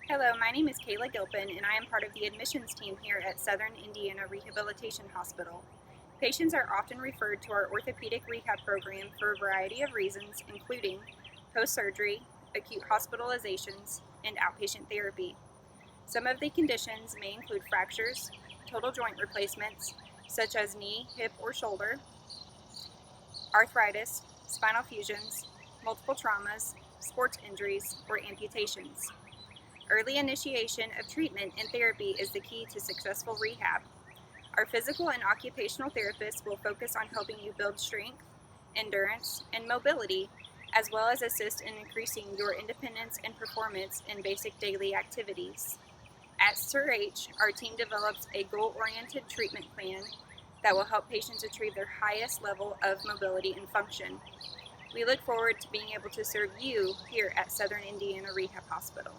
Hello, my name is Kayla Gilpin, and I am part of the admissions team here at Southern Indiana Rehabilitation Hospital. Patients are often referred to our orthopedic rehab program for a variety of reasons, including post-surgery, acute hospitalizations, and outpatient therapy. Some of the conditions may include fractures, total joint replacements, such as knee, hip, or shoulder, arthritis, spinal fusions, multiple traumas, sports injuries, or amputations. Early initiation of treatment and therapy is the key to successful rehab. Our physical and occupational therapists will focus on helping you build strength, endurance, and mobility, as well as assist in increasing your independence and performance in basic daily activities. At SIR-H, our team develops a goal-oriented treatment plan that will help patients achieve their highest level of mobility and function. We look forward to being able to serve you here at Southern Indiana Rehab Hospital.